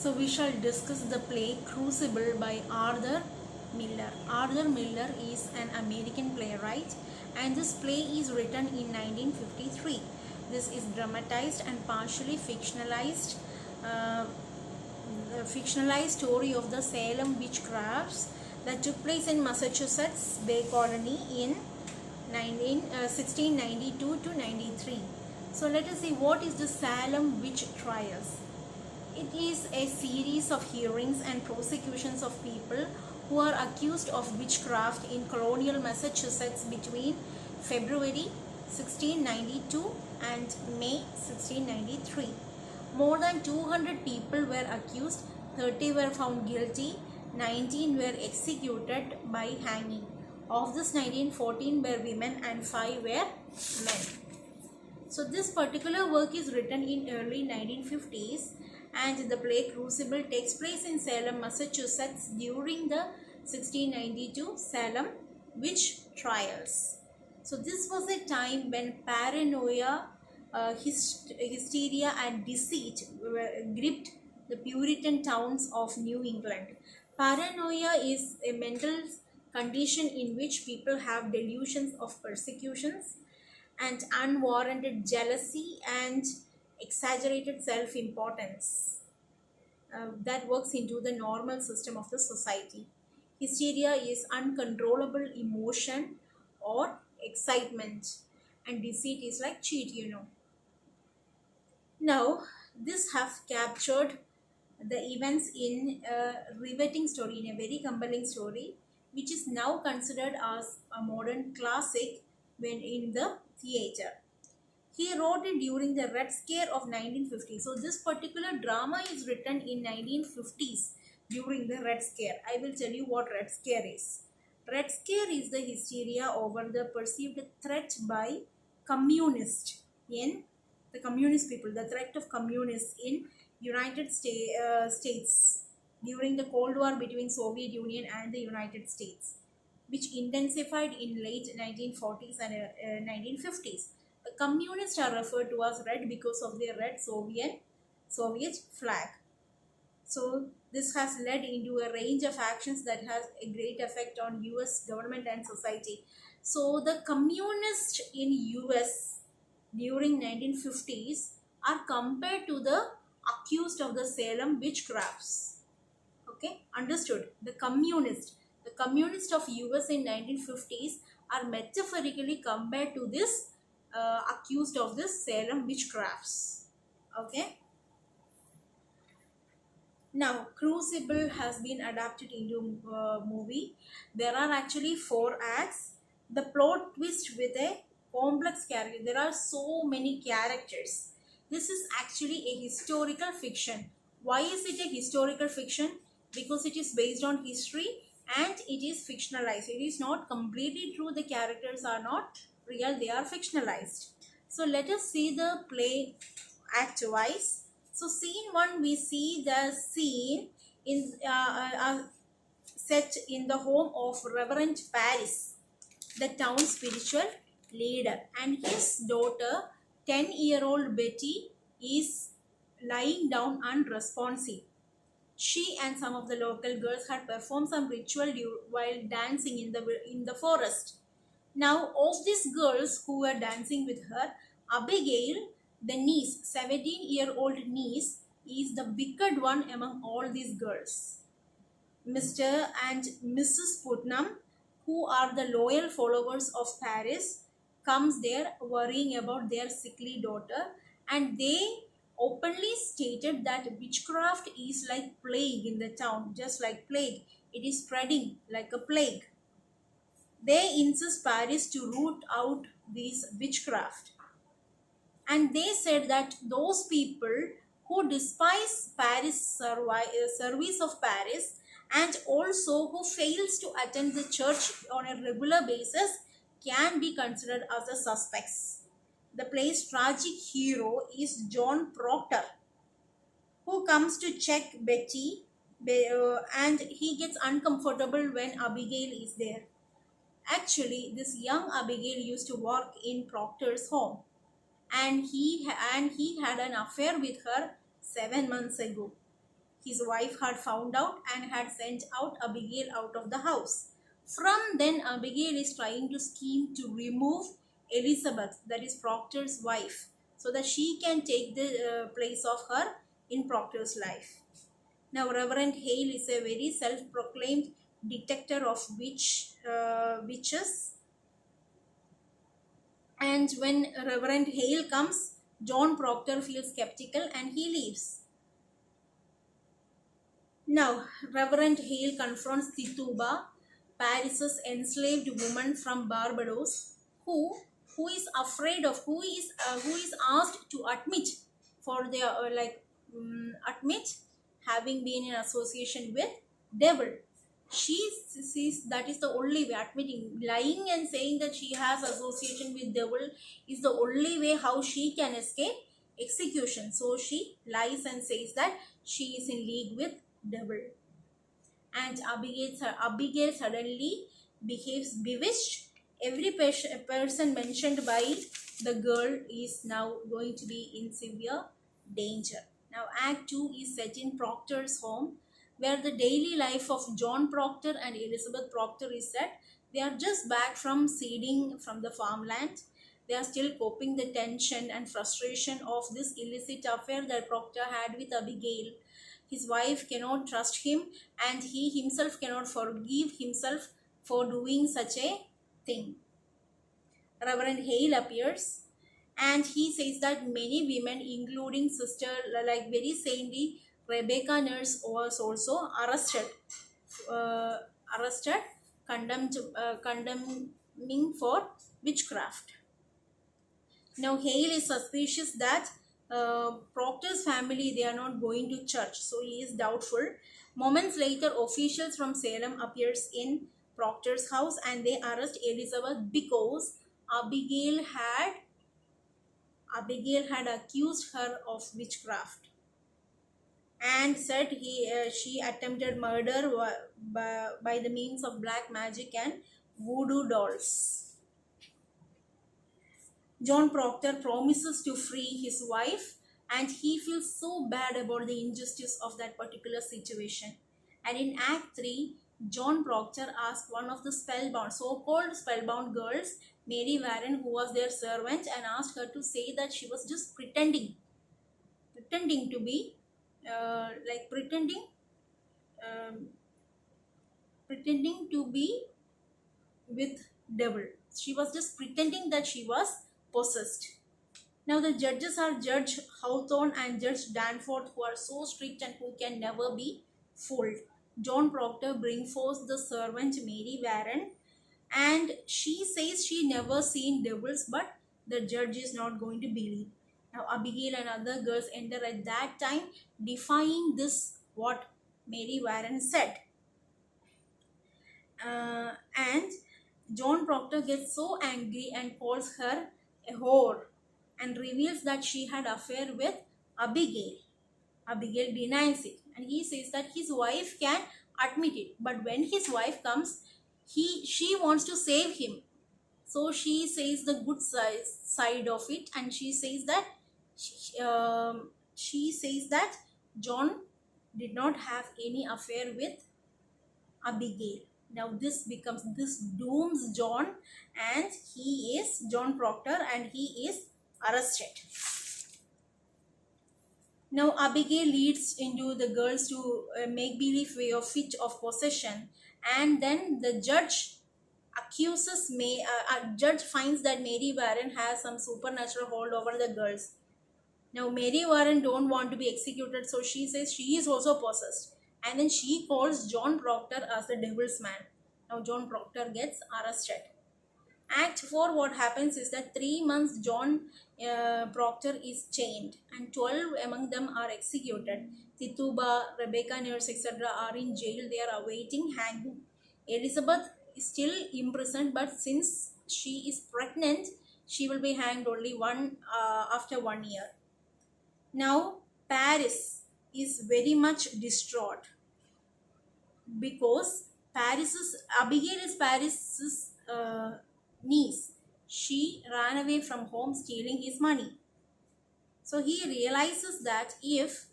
So we shall discuss the play Crucible by Arthur Miller. Arthur Miller is an American playwright and this play is written in 1953. This is dramatized and partially fictionalized story of the Salem witchcrafts that took place in Massachusetts Bay Colony in 1692 to 93. So let us see what is the Salem witch trials. It is a series of hearings and prosecutions of people who are accused of witchcraft in colonial Massachusetts between February 1692 and May 1693. More than 200 people were accused, 30 were found guilty, 19 were executed by hanging. Of this 19, 14 were women and 5 were men. So this particular work is written in early 1950s and the play Crucible takes place in Salem, Massachusetts during the 1692 Salem witch trials. So this was a time when paranoia, hysteria and deceit gripped the Puritan towns of New England. Paranoia is a mental condition in which people have delusions of persecutions and unwarranted jealousy and exaggerated self-importance that works into the normal system of the society. Hysteria is uncontrollable emotion or excitement, and deceit is like cheat, Now, this have captured the events in a riveting story, in a very compelling story, which is now considered as a modern classic when in the theater. He wrote it during the Red Scare of 1950. So this particular drama is written in 1950s during the Red Scare. I will tell you what Red Scare is. Red Scare is the hysteria over the perceived threat by communists in the communist people, the threat of communists in United States during the Cold War between Soviet Union and the United States, which intensified in late 1940s and 1950s. The communists are referred to as red because of their red Soviet flag. So this has led into a range of actions that has a great effect on US government and society. So the communists in US during 1950s are compared to the accused of the Salem witchcrafts. Okay, understood? The communists of US in 1950s are metaphorically compared to this accused of this Salem witchcrafts. Okay. Now, Crucible has been adapted into a movie. There are actually 4 acts. The plot twist with a complex character. There are so many characters. This is actually a historical fiction. Why is it a historical fiction? Because it is based on history and it is fictionalized. It is not completely true. The characters are not real, they are fictionalized. So let us see the play act wise. So scene 1, we see the scene in set in the home of Reverend Hale, the town spiritual leader, and his daughter 10-year-old Betty is lying down unresponsive. She and some of the local girls had performed some ritual while dancing in the forest. Now, of these girls who were dancing with her, Abigail, the niece, 17-year-old niece, is the wicked one among all these girls. Mr. and Mrs. Putnam, who are the loyal followers of Paris, comes there worrying about their sickly daughter, and they openly stated that witchcraft is like plague in the town, just like plague. It is spreading like a plague. They insist Paris to root out this witchcraft. And they said that those people who despise Paris service of Paris and also who fails to attend the church on a regular basis can be considered as the suspects. The play's tragic hero is John Proctor, who comes to check Betty and he gets uncomfortable when Abigail is there. Actually, this young Abigail used to work in Proctor's home, and he had an affair with her 7 months ago. his wife had found out and had sent out Abigail out of the house. From then, Abigail is trying to scheme to remove Elizabeth, that is Proctor's wife, so that she can take the place of her in Proctor's life. Now, Reverend Hale is a very self-proclaimed detector of witches. And when Reverend Hale comes, John Proctor feels skeptical and he leaves. Now, Reverend Hale confronts Tituba, Paris's enslaved woman from Barbados, who is afraid of who is asked to admit for their admit having been in association with devil. She sees that is the only way. Admitting, lying and saying that she has association with devil is the only way how she can escape execution. So she lies and says that she is in league with devil. And Abigail suddenly behaves bewitched. Every person mentioned by the girl is now going to be in severe danger. Now, Act 2 is set in Proctor's home, where the daily life of John Proctor and Elizabeth Proctor is set. They are just back from seeding from the farmland. They are still coping the tension and frustration of this illicit affair that Proctor had with Abigail. His wife cannot trust him, and he himself cannot forgive himself for doing such a thing. Reverend Hale appears and he says that many women, including sister like very saintly Rebecca Nurse, was also arrested, condemning for witchcraft. Now Hale is suspicious that Proctor's family, they are not going to church, so he is doubtful. Moments later, officials from Salem appears in Proctor's house and they arrest Elizabeth because Abigail had accused her of witchcraft and said she attempted murder by the means of black magic and voodoo dolls. John Proctor promises to free his wife and he feels so bad about the injustice of that particular situation. And in Act 3, John Proctor asked one of the so-called spellbound girls, Mary Warren, who was their servant, and asked her to say that she was just pretending to be pretending to be with devil. She was just pretending that she was possessed. Now the judges are Judge Hawthorne and Judge Danforth, who are so strict and who can never be fooled. John Proctor brings forth the servant Mary Warren and she says she never seen devils, but the judge is not going to believe. Now Abigail and other girls enter at that time, defying this what Mary Warren said. And John Proctor gets so angry and calls her a whore and reveals that she had affair with Abigail. Abigail denies it and he says that his wife can admit it, but when his wife comes, she wants to save him. So she says the good side of it and she says that John did not have any affair with Abigail. Now this dooms John and he is John Proctor and he is arrested. Now Abigail leads into the girls to a make-believe way of fit of possession, and then the judge judge finds that Mary Warren has some supernatural hold over the girls. Now Mary Warren don't want to be executed, so she says she is also possessed, and then she calls John Proctor as the devil's man. Now John Proctor gets arrested. Act 4, what happens is that 3 months John Proctor is chained and 12 among them are executed. Tituba, Rebecca Nurse, etc. are in jail. They are awaiting hanging. Elizabeth is still imprisoned, but since she is pregnant, she will be hanged only after 1 year. Now Paris is very much distraught because Abigail is Paris's niece. She ran away from home stealing his money. So he realizes that if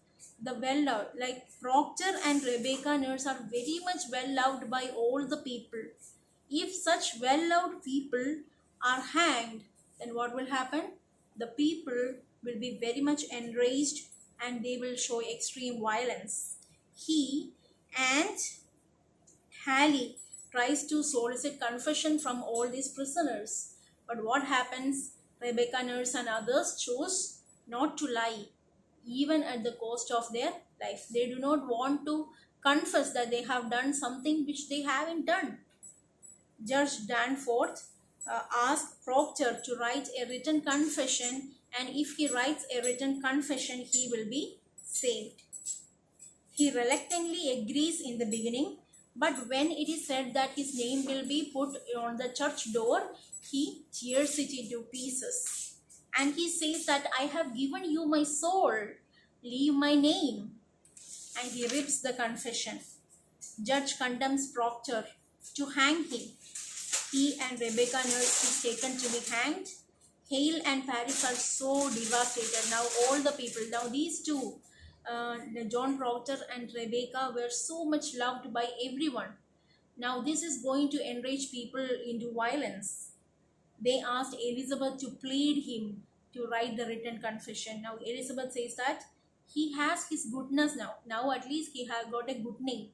the well loved, like Proctor and Rebecca Nurse are very much well loved by all the people. If such well loved people are hanged, then what will happen? The people will be very much enraged and they will show extreme violence. He and Halley tries to solicit confession from all these prisoners. But what happens? Rebecca Nurse and others choose not to lie, even at the cost of their life. They do not want to confess that they have done something which they haven't done. Judge Danforth asked Proctor to write a written confession, and if he writes a written confession, he will be saved. He reluctantly agrees in the beginning, but when it is said that his name will be put on the church door, he tears it into pieces. And he says that I have given you my soul, leave my name. And he rips the confession. Judge condemns Proctor to hang him. He and Rebecca Nurse is taken to be hanged. Hale and Paris are so devastated. Now all the people, now these two, John Proctor and Rebecca, were so much loved by everyone. Now this is going to enrage people into violence. They asked Elizabeth to plead him to write the written confession. Now Elizabeth says that he has his goodness now. Now at least he has got a good name.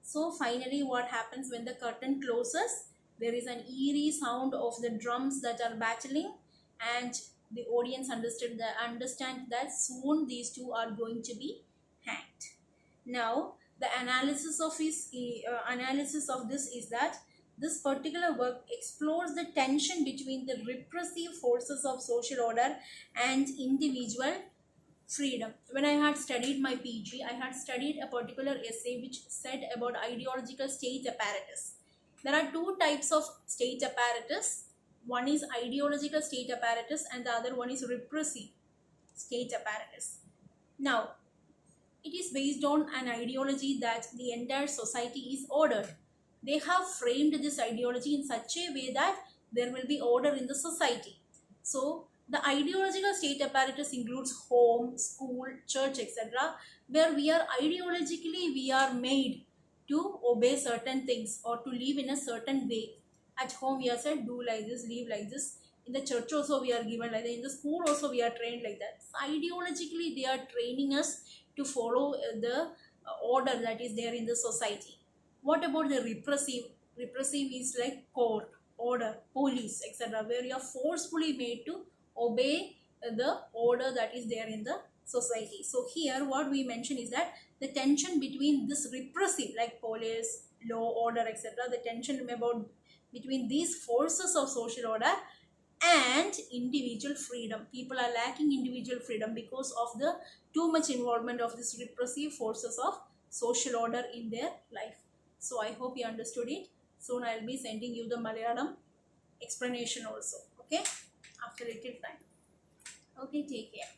So finally what happens when the curtain closes? There is an eerie sound of the drums that are battling, and the audience understand that soon these two are going to be hanged. Now the analysis of this is that this particular work explores the tension between the repressive forces of social order and individual freedom. When I had studied my PG, I had studied a particular essay which said about ideological state apparatus. There are two types of state apparatus. One is ideological state apparatus and the other one is repressive state apparatus. Now, it is based on an ideology that the entire society is ordered. They have framed this ideology in such a way that there will be order in the society. So, the ideological state apparatus includes home, school, church, etc., where we are made to obey certain things or to live in a certain way. At home we are said do like this, live like this. In the church also we are given like that. In the school also we are trained like that. So ideologically they are training us to follow the order that is there in the society. What about the repressive? Repressive is like court, order, police, etc., where you are forcefully made to obey the order that is there in the society. So here what we mention is that the tension between this repressive like police, law, order, etc., the tension between these forces of social order and individual freedom. People are lacking individual freedom because of the too much involvement of these repressive forces of social order in their life. So I hope you understood it. Soon I will be sending you the Malayalam explanation also. Okay, after a little time. Okay, take care.